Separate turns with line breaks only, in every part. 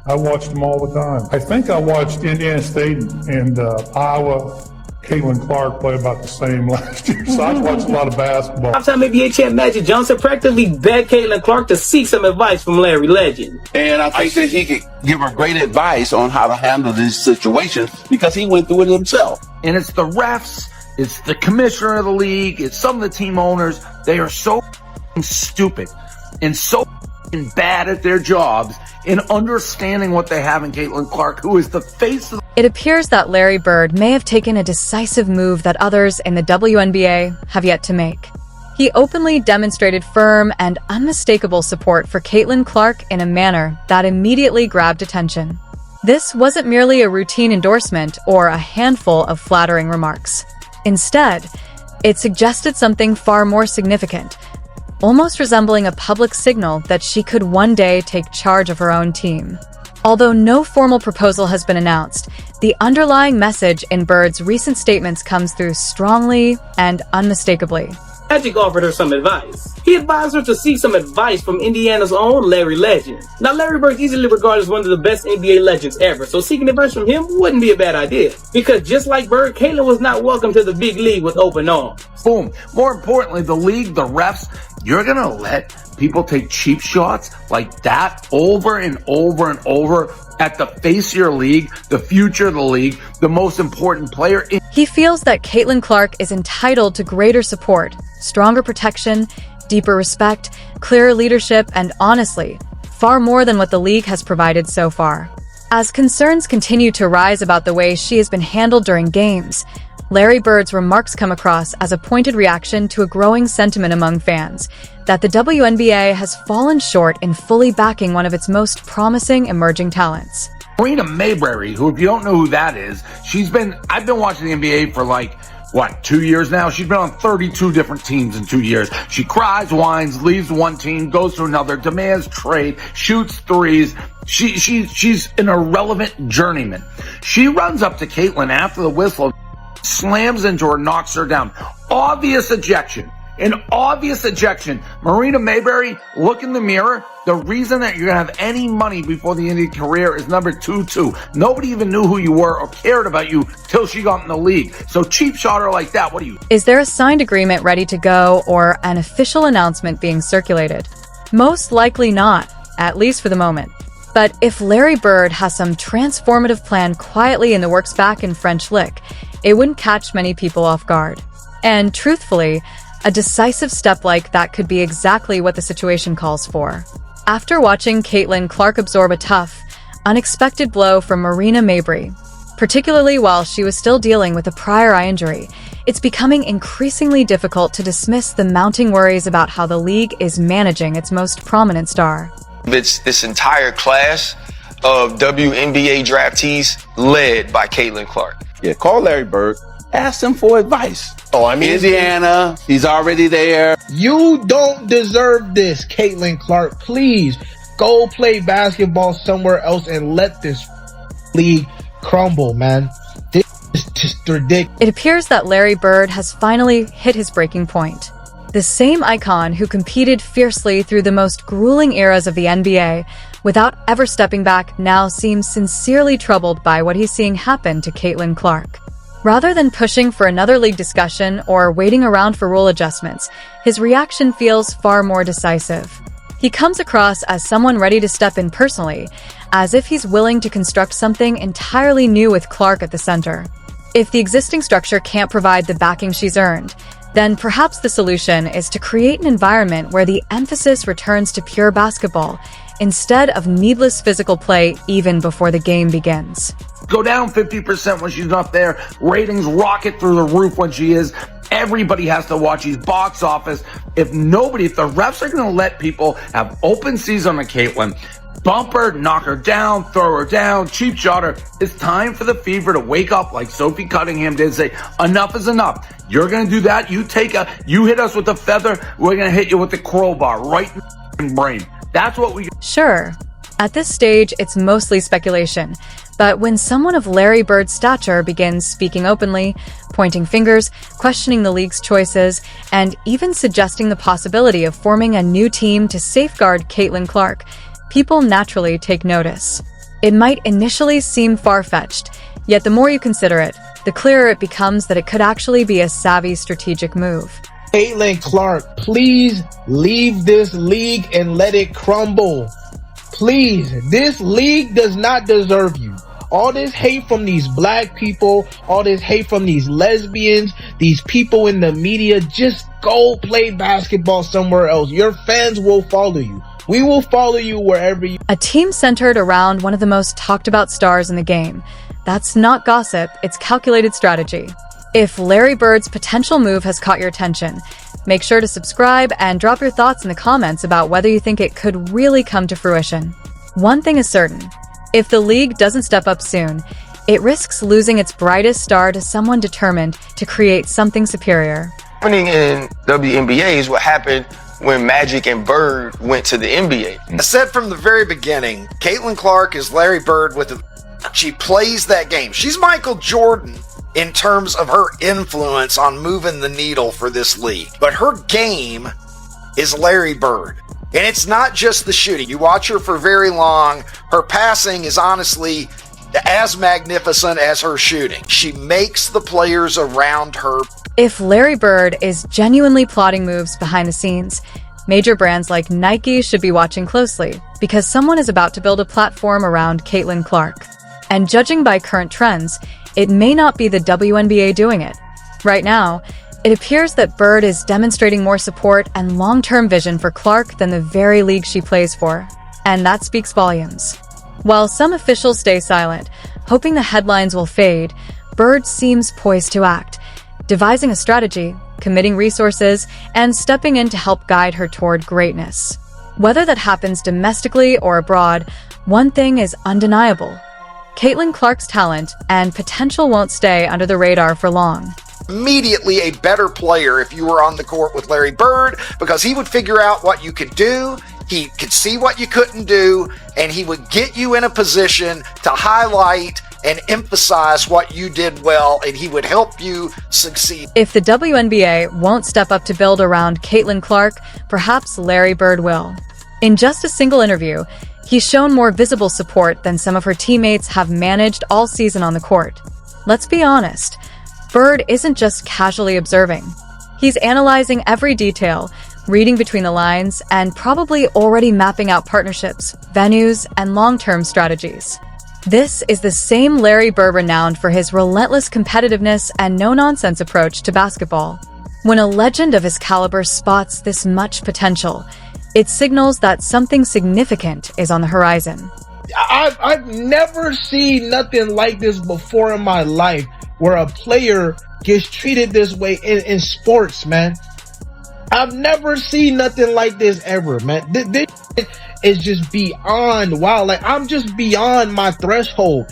I watched them all the time. I think I watched Indiana State and Iowa. Caitlin Clark played about the same last year, so I watched a lot of basketball.
Five-time NBA champ Magic Johnson practically begged Caitlin Clark to seek some advice from Larry Legend.
And I think that he could give her great advice on how to handle these situations because he went through it himself.
And it's the refs, it's the commissioner of the league, it's some of the team owners. They are so stupid and so bad at their jobs in understanding what they have in Caitlin Clark, who is the face of the...
It appears that Larry Bird may have taken a decisive move that others in the WNBA have yet to make. He openly demonstrated firm and unmistakable support for Caitlin Clark in a manner that immediately grabbed attention. This wasn't merely a routine endorsement or a handful of flattering remarks. Instead, it suggested something far more significant, almost resembling a public signal that she could one day take charge of her own team. Although no formal proposal has been announced, the underlying message in Bird's recent statements comes through strongly and unmistakably.
Magic offered her some advice. He advised her to seek some advice from Indiana's own Larry Legend. Now, Larry Bird is easily regarded as one of the best NBA legends ever, so seeking advice from him wouldn't be a bad idea. Because just like Bird, Caitlin was not welcome to the big league with open arms.
Boom. More importantly, the league, the refs, you're going to let people take cheap shots like that over and over and over at the face of your league, the future of the league, the most important player.
He feels that Caitlin Clark is entitled to greater support, stronger protection, deeper respect, clearer leadership, and honestly, far more than what the league has provided so far. As concerns continue to rise about the way she has been handled during games, Larry Bird's remarks come across as a pointed reaction to a growing sentiment among fans that the WNBA has fallen short in fully backing one of its most promising emerging talents.
Marina Mayberry, who, if you don't know who that is, I've been watching the NBA for 2 years now? She's been on 32 different teams in 2 years. She cries, whines, leaves one team, goes to another, demands trade, shoots threes. She's an irrelevant journeyman. She runs up to Caitlin after the whistle, slams into her, knocks her down. Obvious ejection. An obvious ejection. Marina Mayberry, look in the mirror. The reason that you're going to have any money before the end of your career is number 2-2. Nobody even knew who you were or cared about you till she got in the league. So cheap shot her like that, what do you...
Is there a signed agreement ready to go or an official announcement being circulated? Most likely not, at least for the moment. But if Larry Bird has some transformative plan quietly in the works back in French Lick, it wouldn't catch many people off guard. And truthfully, a decisive step like that could be exactly what the situation calls for. After watching Caitlin Clark absorb a tough, unexpected blow from Marina Mayberry, particularly while she was still dealing with a prior eye injury, it's becoming increasingly difficult to dismiss the mounting worries about how the league is managing its most prominent star.
It's this entire class of WNBA draftees led by Caitlin Clark.
Yeah, call Larry Bird. Ask him for advice.
Oh, I mean,
Indiana, he's already there.
You don't deserve this, Caitlin Clark. Please go play basketball somewhere else and let this league crumble, man. This is just ridiculous.
It appears that Larry Bird has finally hit his breaking point. The same icon who competed fiercely through the most grueling eras of the NBA without ever stepping back now seems sincerely troubled by what he's seeing happen to Caitlin Clark. Rather than pushing for another league discussion or waiting around for rule adjustments, his reaction feels far more decisive. He comes across as someone ready to step in personally, as if he's willing to construct something entirely new with Clark at the center. If the existing structure can't provide the backing she's earned, then perhaps the solution is to create an environment where the emphasis returns to pure basketball, instead of needless physical play even before the game begins.
Go down 50% when she's not there. Ratings rocket through the roof when she is. Everybody has to watch these box office. If the refs are going to let people have open season on Caitlin, bump her, knock her down, throw her down, cheap shot her, it's time for the fever to wake up like Sophie Cunningham did and say, enough is enough. You're going to do that. You hit us with a feather. We're going to hit you with the crowbar right in the brain. That's what we...
Sure. At this stage, it's mostly speculation. But when someone of Larry Bird's stature begins speaking openly, pointing fingers, questioning the league's choices, and even suggesting the possibility of forming a new team to safeguard Caitlin Clark, people naturally take notice. It might initially seem far-fetched, yet the more you consider it, the clearer it becomes that it could actually be a savvy strategic move.
Caitlin Clark, please leave this league and let it crumble. Please, this league does not deserve you. All this hate from these black people, all this hate from these lesbians, these people in the media, just go play basketball somewhere else. Your fans will follow you. We will follow you wherever you...
A team centered around one of the most talked about stars in the game. That's not gossip, it's calculated strategy. If Larry Bird's potential move has caught your attention, make sure to subscribe and drop your thoughts in the comments about whether you think it could really come to fruition. One thing is certain. If the league doesn't step up soon, it risks losing its brightest star to someone determined to create something superior.
Happening in WNBA is what happened when Magic and Bird went to the NBA.
I said from the very beginning, Caitlin Clark is Larry Bird she plays that game. She's Michael Jordan in terms of her influence on moving the needle for this league. But her game is Larry Bird. And it's not just the shooting. You watch her for very long. Her passing is honestly as magnificent as her shooting. She makes the players around her.
If Larry Bird is genuinely plotting moves behind the scenes, major brands like Nike should be watching closely because someone is about to build a platform around Caitlin Clark. And judging by current trends, it may not be the WNBA doing it. Right now, it appears that Bird is demonstrating more support and long-term vision for Clark than the very league she plays for. And that speaks volumes. While some officials stay silent, hoping the headlines will fade, Bird seems poised to act, devising a strategy, committing resources, and stepping in to help guide her toward greatness. Whether that happens domestically or abroad, one thing is undeniable. Caitlin Clark's talent and potential won't stay under the radar for long.
Immediately a better player if you were on the court with Larry Bird, because he would figure out what you could do, he could see what you couldn't do, and he would get you in a position to highlight and emphasize what you did well, and he would help you succeed.
If the WNBA won't step up to build around Caitlin Clark, perhaps Larry Bird will. In just a single interview, he's shown more visible support than some of her teammates have managed all season on the court. Let's be honest. Bird isn't just casually observing. He's analyzing every detail, reading between the lines, and probably already mapping out partnerships, venues, and long-term strategies. This is the same Larry Bird renowned for his relentless competitiveness and no-nonsense approach to basketball. When a legend of his caliber spots this much potential, it signals that something significant is on the horizon.
I've never seen nothing like this before in my life, where a player gets treated this way in sports, man. I've never seen nothing like this ever, man. This is just beyond wow. Like, I'm just beyond my threshold.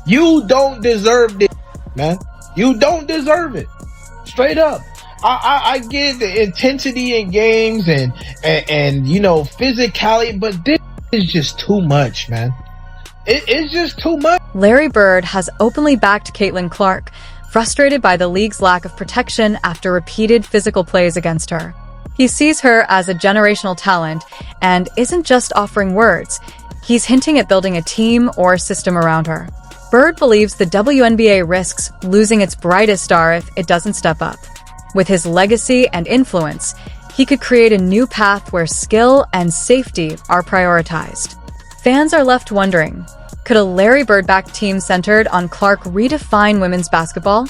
You don't deserve this, man. You don't deserve it. Straight up. I get the intensity in games and you know, physicality, but this is just too much, man. It's just too much.
Larry Bird has openly backed Caitlin Clark, frustrated by the league's lack of protection after repeated physical plays against her. He sees her as a generational talent and isn't just offering words. He's hinting at building a team or system around her. Bird believes the WNBA risks losing its brightest star if it doesn't step up. With his legacy and influence, he could create a new path where skill and safety are prioritized. Fans are left wondering, could a Larry Bird-backed team centered on Clark redefine women's basketball?